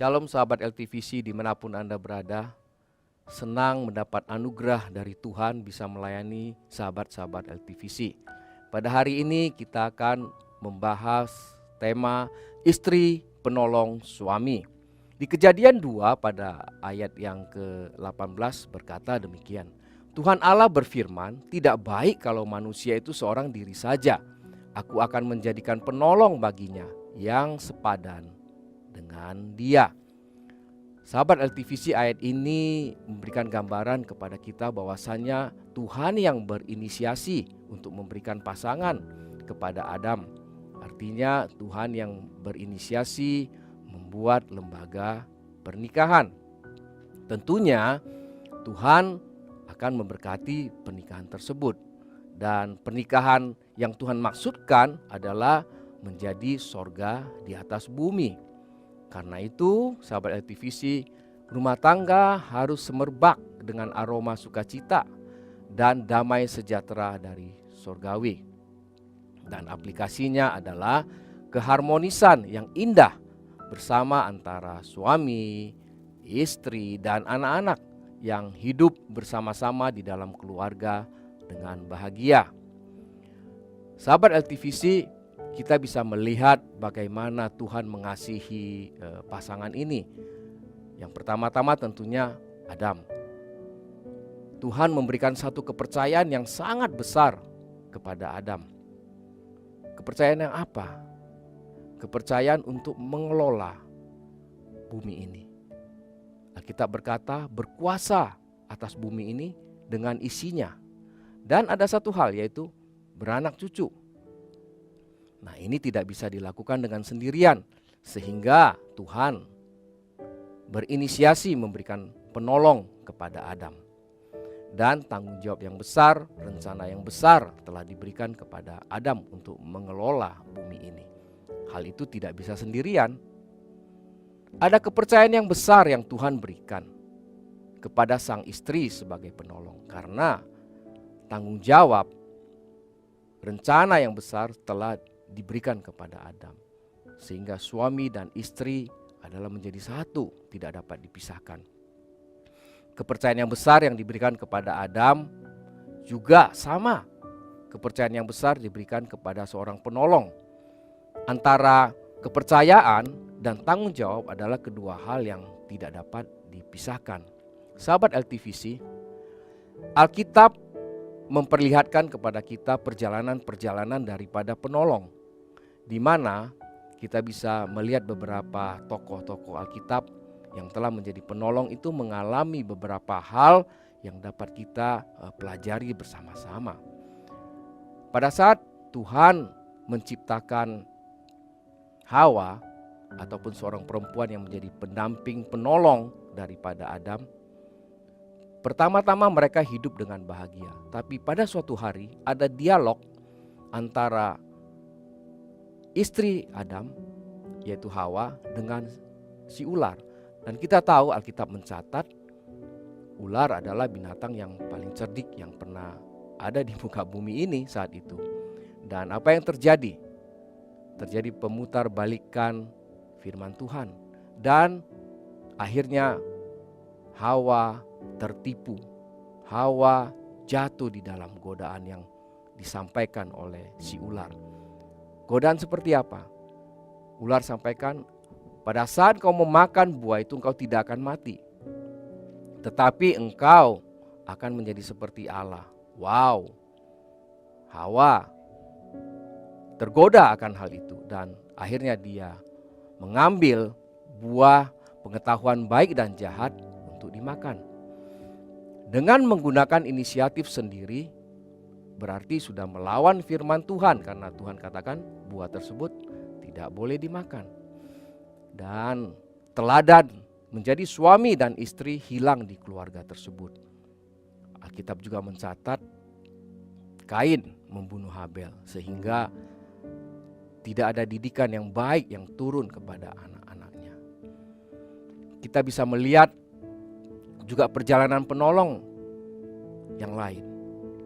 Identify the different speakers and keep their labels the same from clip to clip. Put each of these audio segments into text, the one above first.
Speaker 1: Shalom sahabat LTVC dimanapun Anda berada. Senang mendapat anugerah dari Tuhan bisa melayani sahabat-sahabat LTVC. Pada hari ini kita akan membahas tema istri penolong suami. Di Kejadian 2 pada ayat yang ke-18 berkata demikian. Tuhan Allah berfirman, tidak baik kalau manusia itu seorang diri saja. Aku akan menjadikan penolong baginya yang sepadan dengan dia. Sahabat LTVC, ayat ini memberikan gambaran kepada kita bahwasannya Tuhan yang berinisiasi untuk memberikan pasangan kepada Adam. Artinya Tuhan yang berinisiasi membuat lembaga pernikahan. Tentunya Tuhan akan memberkati pernikahan tersebut. Dan pernikahan yang Tuhan maksudkan adalah menjadi sorga di atas bumi. Karena itu, sahabat LTVC, rumah tangga harus semerbak dengan aroma sukacita dan damai sejahtera dari sorgawi. Dan aplikasinya adalah keharmonisan yang indah bersama antara suami, istri, dan anak-anak yang hidup bersama-sama di dalam keluarga dengan bahagia. Sahabat LTVC, kita bisa melihat bagaimana Tuhan mengasihi pasangan ini. Yang pertama-tama tentunya Adam. Tuhan memberikan satu kepercayaan yang sangat besar kepada Adam. Kepercayaan yang apa? Kepercayaan untuk mengelola bumi ini. Alkitab berkata berkuasa atas bumi ini dengan isinya. Dan ada satu hal, yaitu beranak cucu. Nah, ini tidak bisa dilakukan dengan sendirian, sehingga Tuhan berinisiasi memberikan penolong kepada Adam. Dan tanggung jawab yang besar, rencana yang besar telah diberikan kepada Adam untuk mengelola bumi ini. Hal itu tidak bisa sendirian. Ada kepercayaan yang besar yang Tuhan berikan kepada sang istri sebagai penolong, karena tanggung jawab rencana yang besar telah diberikan kepada Adam, sehingga suami dan istri adalah menjadi satu, tidak dapat dipisahkan. Kepercayaan yang besar yang diberikan kepada Adam juga sama. Kepercayaan yang besar diberikan kepada seorang penolong. Antara kepercayaan dan tanggung jawab adalah kedua hal yang tidak dapat dipisahkan. Sahabat LTVC, Alkitab memperlihatkan kepada kita perjalanan-perjalanan daripada penolong, di mana kita bisa melihat beberapa tokoh-tokoh Alkitab yang telah menjadi penolong itu mengalami beberapa hal yang dapat kita pelajari bersama-sama. Pada saat Tuhan menciptakan Hawa ataupun seorang perempuan yang menjadi pendamping penolong daripada Adam, pertama-tama mereka hidup dengan bahagia. Tapi pada suatu hari ada dialog antara istri Adam, yaitu Hawa, dengan si ular. Dan kita tahu Alkitab mencatat ular adalah binatang yang paling cerdik yang pernah ada di muka bumi ini saat itu. Dan apa yang terjadi? Terjadi pemutarbalikkan firman Tuhan. Dan akhirnya Hawa tertipu. Hawa jatuh di dalam godaan yang disampaikan oleh si ular. Godaan seperti apa? Ular sampaikan, pada saat kau memakan buah itu engkau tidak akan mati, tetapi engkau akan menjadi seperti Allah. Wow, Hawa tergoda akan hal itu dan akhirnya dia mengambil buah pengetahuan baik dan jahat untuk dimakan. Dengan menggunakan inisiatif sendiri, berarti sudah melawan firman Tuhan, karena Tuhan katakan buah tersebut tidak boleh dimakan. Dan teladan menjadi suami dan istri hilang di keluarga tersebut. Alkitab juga mencatat Kain membunuh Habel, sehingga tidak ada didikan yang baik yang turun kepada anak-anaknya. Kita bisa melihat juga perjalanan penolong yang lain,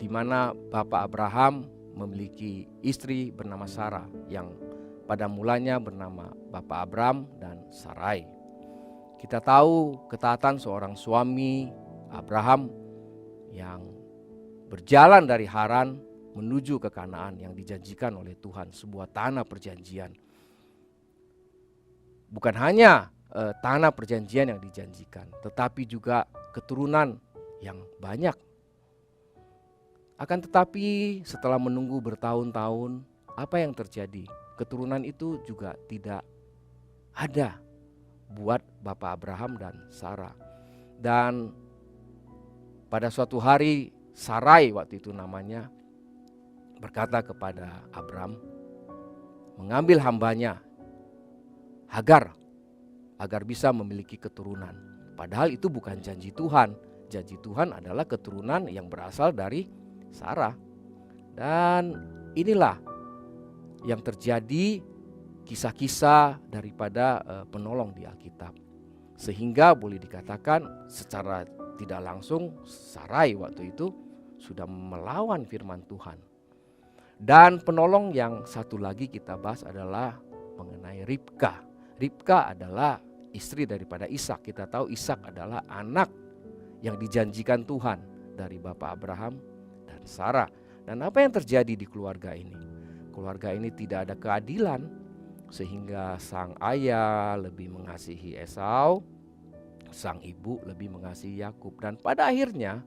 Speaker 1: di mana Bapak Abraham memiliki istri bernama Sarah yang pada mulanya bernama Bapak Abram dan Sarai. Kita tahu ketaatan seorang suami Abraham yang berjalan dari Haran menuju ke Kanaan yang dijanjikan oleh Tuhan, sebuah tanah perjanjian. Bukan hanya tanah perjanjian yang dijanjikan, tetapi juga keturunan yang banyak. Akan tetapi setelah menunggu bertahun-tahun, apa yang terjadi? Keturunan itu juga tidak ada buat Bapak Abraham dan Sarah. Dan pada suatu hari Sarai waktu itu namanya berkata kepada Abram, mengambil hambanya Hagar agar bisa memiliki keturunan. Padahal itu bukan janji Tuhan. Janji Tuhan adalah keturunan yang berasal dari Sarah. Dan inilah yang terjadi, kisah-kisah daripada penolong di Alkitab. Sehingga boleh dikatakan secara tidak langsung Sarai waktu itu sudah melawan firman Tuhan. Dan penolong yang satu lagi kita bahas adalah mengenai Ribka. Ribka adalah istri daripada Ishak. Kita tahu Ishak adalah anak yang dijanjikan Tuhan dari Bapak Abraham dan Sarah. Dan apa yang terjadi di keluarga ini? Keluarga ini tidak ada keadilan, sehingga sang ayah lebih mengasihi Esau, sang ibu lebih mengasihi Yakub. Dan pada akhirnya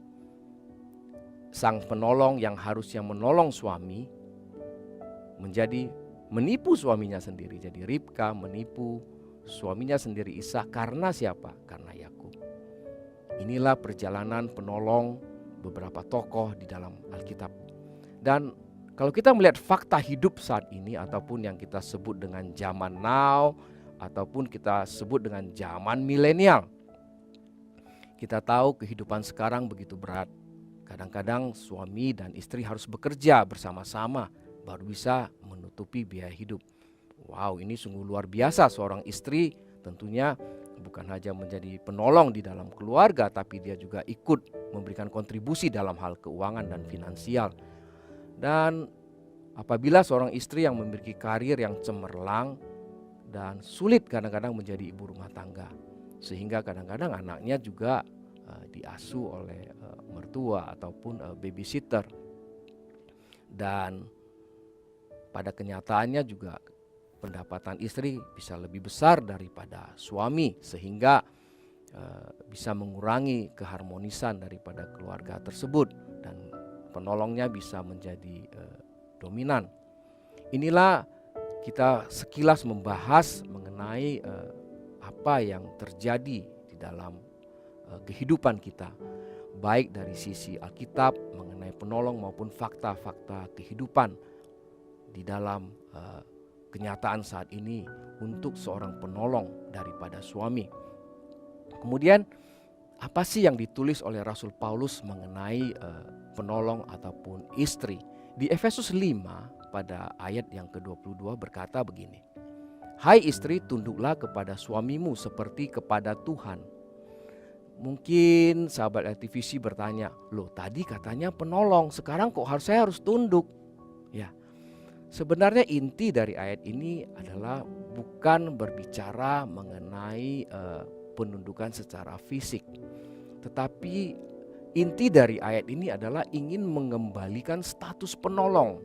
Speaker 1: sang penolong yang harusnya menolong suami menjadi menipu suaminya sendiri. Jadi Ribka menipu suaminya sendiri Ishak karena siapa? Karena Yakub. Inilah perjalanan penolong beberapa tokoh di dalam Alkitab. Dan kalau kita melihat fakta hidup saat ini ataupun yang kita sebut dengan zaman now ataupun kita sebut dengan zaman milenial, kita tahu kehidupan sekarang begitu berat. Kadang-kadang suami dan istri harus bekerja bersama-sama baru bisa menutupi biaya hidup. Wow, ini sungguh luar biasa. Seorang istri tentunya bukan hanya menjadi penolong di dalam keluarga, tapi dia juga ikut memberikan kontribusi dalam hal keuangan dan finansial. Dan apabila seorang istri yang memiliki karir yang cemerlang dan sulit kadang-kadang menjadi ibu rumah tangga, sehingga kadang-kadang anaknya juga diasuh oleh mertua ataupun babysitter. Dan pada kenyataannya juga pendapatan istri bisa lebih besar daripada suami, sehingga bisa mengurangi keharmonisan daripada keluarga tersebut dan penolongnya bisa menjadi dominan. Inilah kita sekilas membahas mengenai apa yang terjadi di dalam kehidupan kita, baik dari sisi Alkitab mengenai penolong maupun fakta-fakta kehidupan di dalam kenyataan saat ini untuk seorang penolong daripada suami. Kemudian apa sih yang ditulis oleh Rasul Paulus mengenai penolong ataupun istri? Di Efesus 5 pada ayat yang ke-22 berkata begini, hai istri, tunduklah kepada suamimu seperti kepada Tuhan. Mungkin sahabat LTVC bertanya, loh tadi katanya penolong, sekarang kok saya harus tunduk? Ya, sebenarnya inti dari ayat ini adalah bukan berbicara mengenai penundukan secara fisik, tetapi inti dari ayat ini adalah ingin mengembalikan status penolong.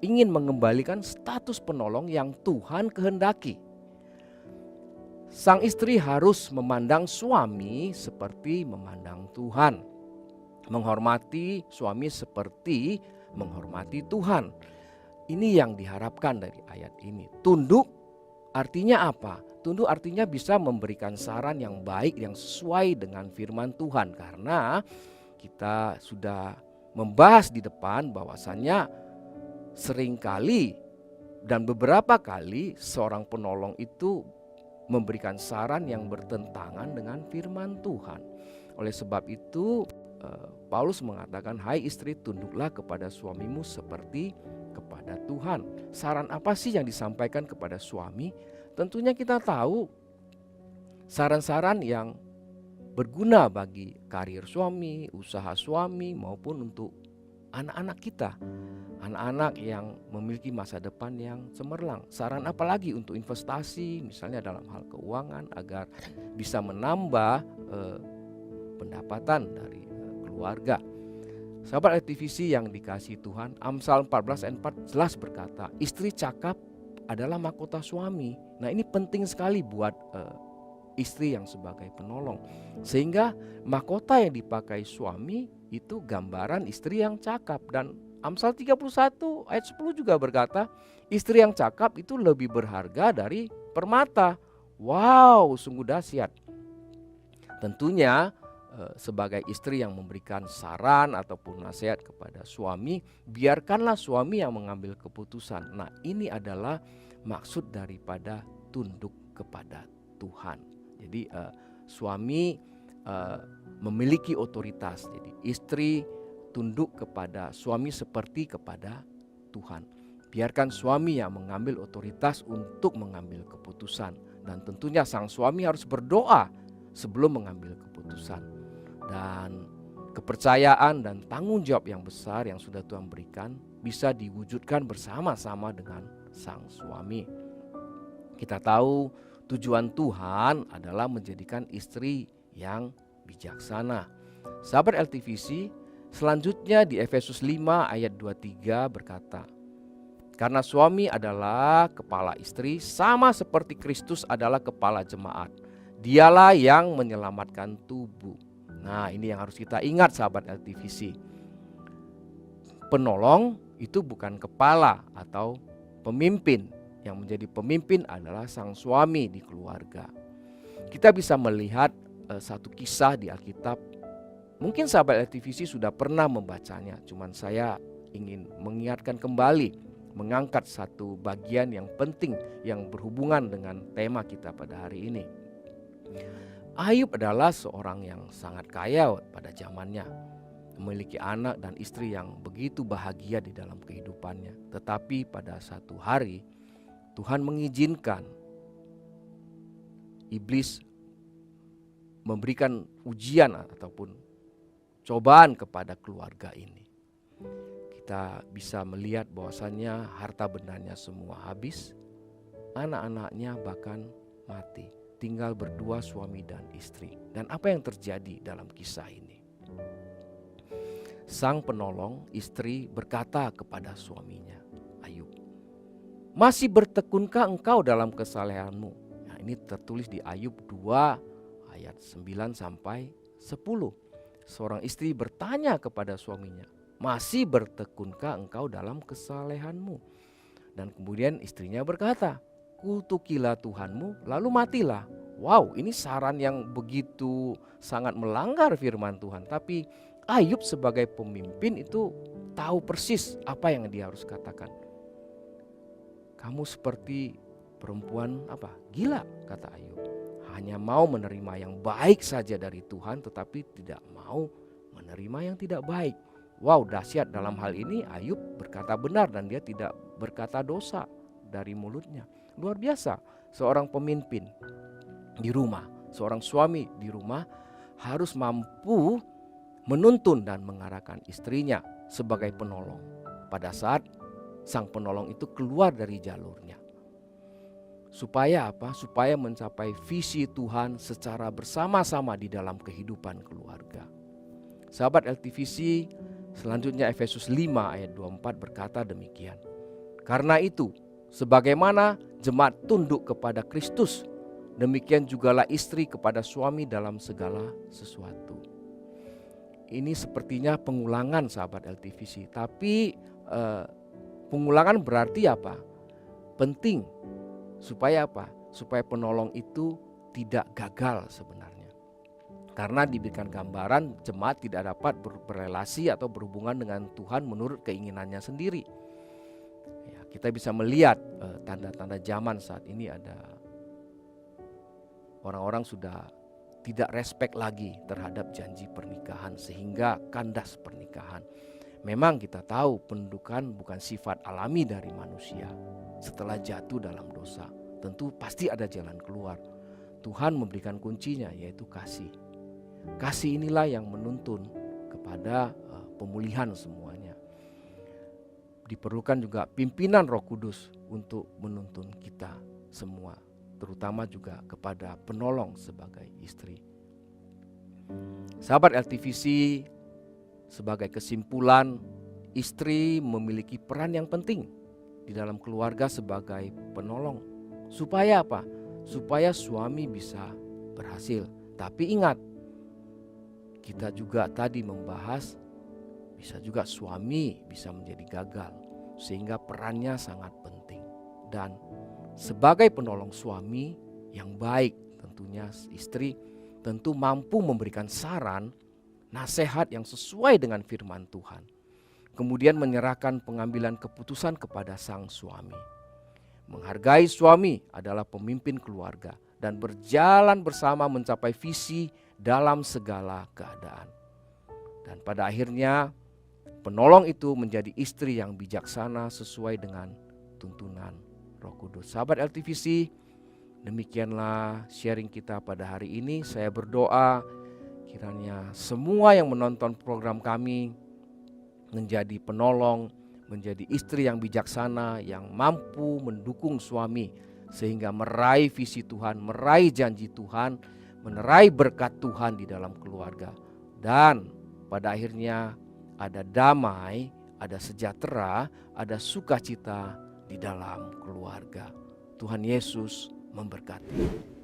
Speaker 1: Ingin mengembalikan status penolong yang Tuhan kehendaki. Sang istri harus memandang suami seperti memandang Tuhan. Menghormati suami seperti menghormati Tuhan. Ini yang diharapkan dari ayat ini. Tunduk artinya apa? Tunduk artinya bisa memberikan saran yang baik, yang sesuai dengan firman Tuhan. Karena kita sudah membahas di depan bahwasannya seringkali dan beberapa kali seorang penolong itu memberikan saran yang bertentangan dengan firman Tuhan. Oleh sebab itu Paulus mengatakan, hai istri, tunduklah kepada suamimu seperti kepada Tuhan. Saran apa sih yang disampaikan kepada suami? Tentunya kita tahu saran-saran yang berguna bagi karir suami, usaha suami maupun untuk anak-anak kita. Anak-anak yang memiliki masa depan yang cemerlang. Saran apa lagi untuk investasi, misalnya dalam hal keuangan, agar bisa menambah pendapatan dari keluarga. Sahabat LTVC yang dikasihi Tuhan, Amsal 14 ayat 4 jelas berkata, istri cakap adalah mahkota suami. Nah, ini penting sekali buat istri yang sebagai penolong. Sehingga mahkota yang dipakai suami itu gambaran istri yang cakap. Dan Amsal 31 ayat 10 juga berkata, istri yang cakap itu lebih berharga dari permata. Wow, sungguh dahsyat. Tentunya sebagai istri yang memberikan saran ataupun nasihat kepada suami, biarkanlah suami yang mengambil keputusan. Nah, ini adalah maksud daripada tunduk kepada Tuhan. Jadi suami memiliki otoritas. Jadi istri tunduk kepada suami seperti kepada Tuhan. Biarkan suami yang mengambil otoritas untuk mengambil keputusan. Dan tentunya sang suami harus berdoa sebelum mengambil keputusan. Dan kepercayaan dan tanggung jawab yang besar yang sudah Tuhan berikan bisa diwujudkan bersama-sama dengan sang suami. Kita tahu tujuan Tuhan adalah menjadikan istri yang bijaksana. Sahabat LTVC, selanjutnya di Efesus 5 ayat 23 berkata, karena suami adalah kepala istri sama seperti Kristus adalah kepala jemaat. Dialah yang menyelamatkan tubuh. Nah, ini yang harus kita ingat sahabat LTVC. Penolong itu bukan kepala atau pemimpin. Yang menjadi pemimpin adalah sang suami di keluarga. Kita bisa melihat satu kisah di Alkitab. Mungkin sahabat LTVC sudah pernah membacanya. Cuman saya ingin mengingatkan kembali, mengangkat satu bagian yang penting yang berhubungan dengan tema kita pada hari ini. Ayub adalah seorang yang sangat kaya pada zamannya, memiliki anak dan istri yang begitu bahagia di dalam kehidupannya. Tetapi pada satu hari Tuhan mengizinkan iblis memberikan ujian ataupun cobaan kepada keluarga ini. Kita bisa melihat bahwasannya harta bendanya semua habis, anak-anaknya bahkan mati. Tinggal berdua suami dan istri. Dan apa yang terjadi dalam kisah ini? Sang penolong istri berkata kepada suaminya, Ayub, masih bertekunkah engkau dalam kesalehanmu? Nah, ini tertulis di Ayub 2 ayat 9 sampai 10. Seorang istri bertanya kepada suaminya, masih bertekunkah engkau dalam kesalehanmu? Dan kemudian istrinya berkata, kutukilah Tuhanmu lalu matilah. Wow, ini saran yang begitu sangat melanggar firman Tuhan. Tapi Ayub sebagai pemimpin itu tahu persis apa yang dia harus katakan. Kamu seperti perempuan gila, kata Ayub. Hanya mau menerima yang baik saja dari Tuhan, tetapi tidak mau menerima yang tidak baik. Wow, dahsyat. Dalam hal ini Ayub berkata benar dan dia tidak berkata dosa dari mulutnya. Luar biasa, seorang pemimpin di rumah, seorang suami di rumah harus mampu menuntun dan mengarahkan istrinya sebagai penolong pada saat sang penolong itu keluar dari jalurnya. Supaya apa? Supaya mencapai visi Tuhan secara bersama-sama di dalam kehidupan keluarga. Sahabat LTVC, selanjutnya Efesus 5 ayat 24 berkata demikian. Karena itu, sebagaimana jemaat tunduk kepada Kristus, demikian jugalah istri kepada suami dalam segala sesuatu. Ini sepertinya pengulangan sahabat LTVC, tapi pengulangan berarti apa? Penting. Supaya apa? Supaya penolong itu tidak gagal sebenarnya. Karena diberikan gambaran jemaat tidak dapat berrelasi atau berhubungan dengan Tuhan menurut keinginannya sendiri. Ya, kita bisa melihat tanda-tanda zaman saat ini ada orang-orang sudah tidak respek lagi terhadap janji pernikahan sehingga kandas pernikahan. Memang kita tahu pendudukan bukan sifat alami dari manusia. Setelah jatuh dalam dosa, tentu pasti ada jalan keluar. Tuhan memberikan kuncinya, yaitu kasih. Kasih inilah yang menuntun kepada pemulihan semuanya. diperlukan juga pimpinan Roh Kudus untuk menuntun kita semua, terutama juga kepada penolong sebagai istri. Sahabat LTVC, sebagai kesimpulan, istri memiliki peran yang penting di dalam keluarga sebagai penolong. Supaya apa? Supaya suami bisa berhasil. Tapi ingat, kita juga tadi membahas bisa juga suami bisa menjadi gagal, sehingga perannya sangat penting. Dan sebagai penolong suami yang baik, tentunya istri tentu mampu memberikan saran, nasihat yang sesuai dengan firman Tuhan. Kemudian menyerahkan pengambilan keputusan kepada sang suami. Menghargai suami adalah pemimpin keluarga dan berjalan bersama mencapai visi dalam segala keadaan. Dan pada akhirnya penolong itu menjadi istri yang bijaksana sesuai dengan tuntunan Roh Kudus. Sahabat LTVC, demikianlah sharing kita pada hari ini. Saya berdoa kiranya semua yang menonton program kami menjadi penolong, menjadi istri yang bijaksana, yang mampu mendukung suami sehingga meraih visi Tuhan, meraih janji Tuhan, meraih berkat Tuhan di dalam keluarga. Dan pada akhirnya ada damai, ada sejahtera, ada sukacita di dalam keluarga. Tuhan Yesus memberkati.